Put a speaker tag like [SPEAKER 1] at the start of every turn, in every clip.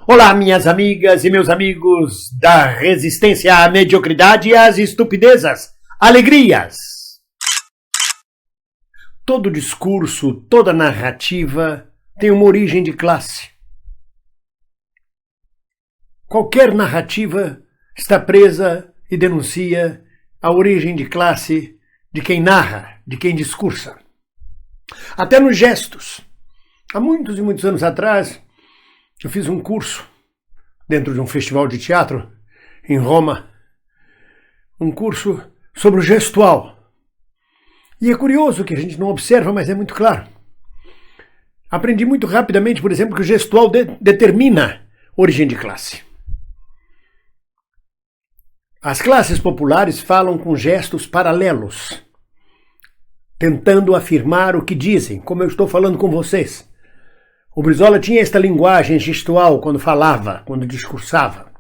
[SPEAKER 1] Olá, minhas amigas e meus amigos da resistência à mediocridade e às estupidezas, alegrias. Todo discurso, toda narrativa tem uma origem de classe. Qualquer narrativa está presa e denuncia a origem de classe de quem narra, de quem discursa. Até nos gestos. Há muitos e muitos anos atrás, eu fiz um curso dentro de um festival de teatro em Roma, um curso sobre o gestual. E é curioso que a gente não observa, mas é muito claro. Aprendi muito rapidamente, por exemplo, que o gestual determina origem de classe. As classes populares falam com gestos paralelos, tentando afirmar o que dizem, como eu estou falando com vocês. O Brizola tinha esta linguagem gestual quando falava, quando discursava.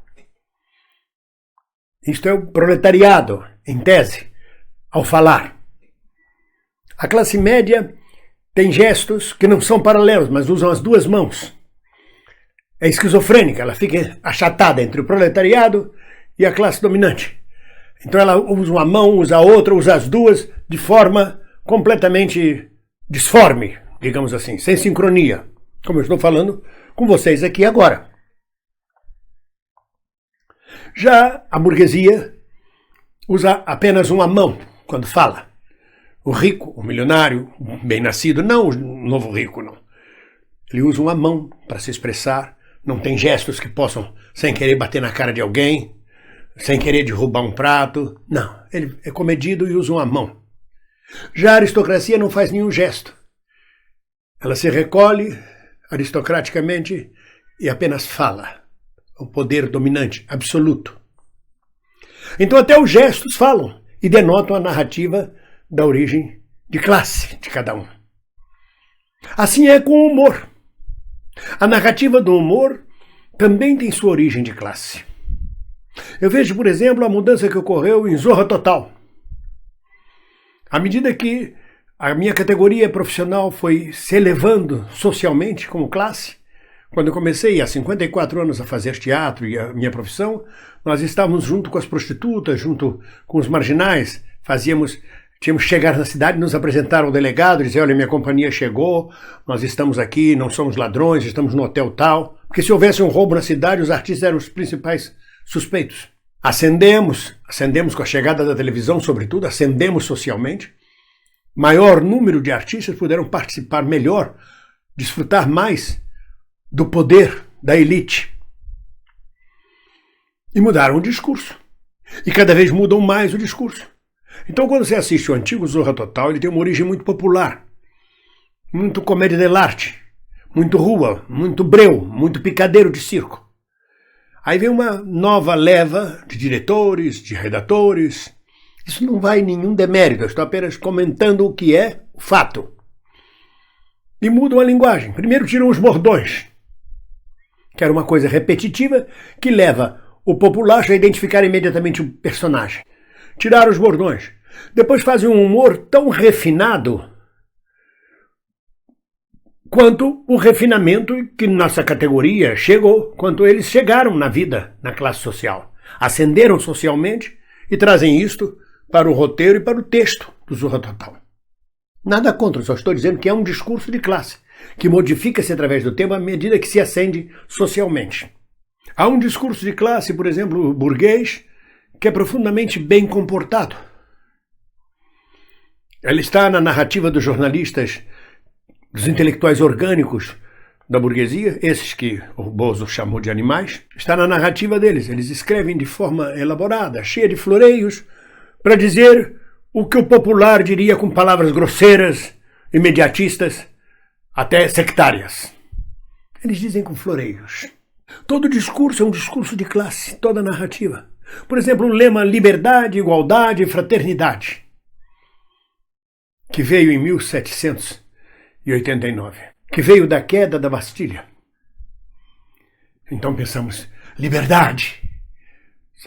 [SPEAKER 1] Isto é o proletariado, em tese, ao falar. A classe média tem gestos que não são paralelos, mas usam as duas mãos. É esquizofrênica, ela fica achatada entre o proletariado e a classe dominante. Então ela usa uma mão, usa a outra, usa as duas de forma completamente disforme, digamos assim, sem sincronia. Como eu estou falando com vocês aqui agora. Já a burguesia usa apenas uma mão quando fala. O rico, o milionário, o bem-nascido, não o novo rico, não. Ele usa uma mão para se expressar, não tem gestos que possam, sem querer, bater na cara de alguém, sem querer derrubar um prato. Não, ele é comedido e usa uma mão. Já a aristocracia não faz nenhum gesto. Ela se recolhe aristocraticamente e apenas fala. O poder dominante, absoluto. Então até os gestos falam e denotam a narrativa da origem de classe de cada um. Assim é com o humor. A narrativa do humor também tem sua origem de classe. Eu vejo, por exemplo, a mudança que ocorreu em Zorra Total. À medida que a minha categoria profissional foi se elevando socialmente como classe, quando eu comecei há 54 anos a fazer teatro e a minha profissão, nós estávamos junto com as prostitutas, junto com os marginais, tínhamos que chegar na cidade, nos apresentar ao delegado, dizer, olha, minha companhia chegou, nós estamos aqui, não somos ladrões, estamos no hotel tal. Porque se houvesse um roubo na cidade, os artistas eram os principais suspeitos. Ascendemos com a chegada da televisão, sobretudo, ascendemos socialmente. Maior número de artistas puderam participar melhor, desfrutar mais do poder da elite. E mudaram o discurso. E cada vez mudam mais o discurso. Então, quando você assiste o antigo Zorra Total, ele tem uma origem muito popular, muito comédia dell'arte, muito rua, muito breu, muito picadeiro de circo. Aí vem uma nova leva de diretores, de redatores. Isso não vai em nenhum demérito, eu estou apenas comentando o que é o fato. E mudam a linguagem. Primeiro tiram os bordões, que era uma coisa repetitiva que leva o populacho a identificar imediatamente o personagem. Tiraram os bordões. Depois fazem um humor tão refinado quanto o refinamento que nossa categoria chegou, quanto eles chegaram na vida, na classe social. Ascenderam socialmente e trazem isto para o roteiro e para o texto do Zorra Total. Nada contra, só estou dizendo que é um discurso de classe, que modifica-se através do tempo à medida que se ascende socialmente. Há um discurso de classe, por exemplo, burguês, que é profundamente bem comportado. Ela está na narrativa dos jornalistas, dos intelectuais orgânicos da burguesia, esses que o Bozo chamou de animais, está na narrativa deles. Eles escrevem de forma elaborada, cheia de floreios, para dizer o que o popular diria com palavras grosseiras, imediatistas, até sectárias. Eles dizem com floreios. Todo discurso é um discurso de classe, toda narrativa. Por exemplo, o lema liberdade, igualdade e fraternidade, que veio em 1789, que veio da queda da Bastilha. Então pensamos, liberdade.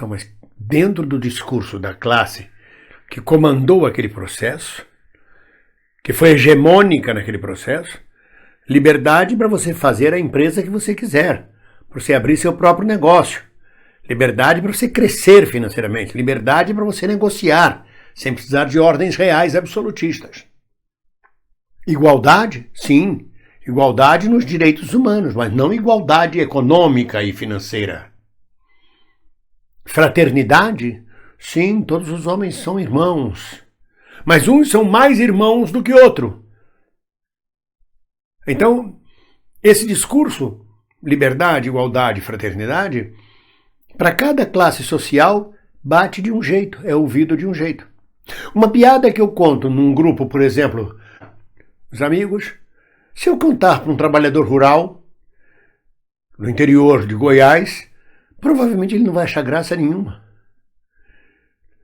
[SPEAKER 1] Mas dentro do discurso da classe que comandou aquele processo, que foi hegemônica naquele processo, liberdade para você fazer a empresa que você quiser, para você abrir seu próprio negócio. Liberdade para você crescer financeiramente. Liberdade para você negociar, sem precisar de ordens reais absolutistas. Igualdade? Sim. Igualdade nos direitos humanos, mas não igualdade econômica e financeira. Fraternidade? Sim, todos os homens são irmãos. Mas uns são mais irmãos do que outro. Então, esse discurso, liberdade, igualdade, fraternidade, para cada classe social, bate de um jeito, é ouvido de um jeito. Uma piada que eu conto num grupo, por exemplo, os amigos, se eu contar para um trabalhador rural, no interior de Goiás, provavelmente ele não vai achar graça nenhuma.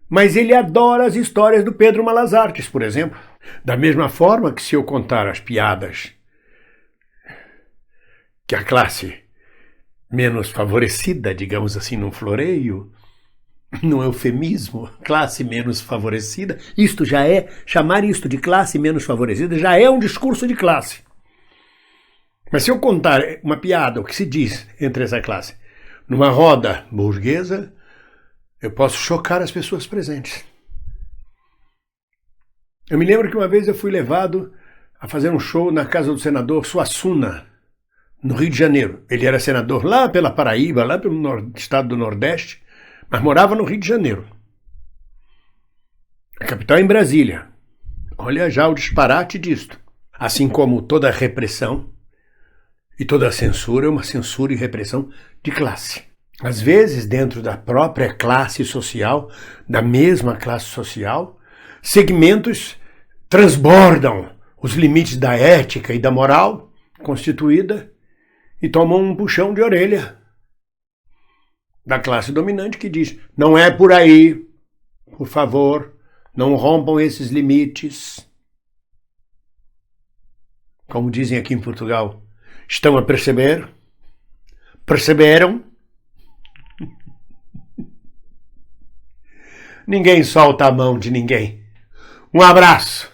[SPEAKER 1] Mas ele adora as histórias do Pedro Malas Artes, por exemplo. Da mesma forma que se eu contar as piadas que a classe menos favorecida, digamos assim, num floreio, num eufemismo, classe menos favorecida, chamar isto de classe menos favorecida já é um discurso de classe. Mas se eu contar uma piada, o que se diz entre essa classe, numa roda burguesa, eu posso chocar as pessoas presentes. Eu me lembro que uma vez eu fui levado a fazer um show na casa do senador Suassuna, no Rio de Janeiro. Ele era senador lá pela Paraíba, lá pelo estado do Nordeste, mas morava no Rio de Janeiro. A capital é em Brasília. Olha já o disparate disto. Assim como toda repressão e toda censura é uma censura e repressão de classe. Às vezes, dentro da própria classe social, da mesma classe social, segmentos transbordam os limites da ética e da moral constituída e tomam um puxão de orelha da classe dominante que diz: não é por aí, por favor, não rompam esses limites. Como dizem aqui em Portugal, estão a perceber? Perceberam? Ninguém solta a mão de ninguém. Um abraço.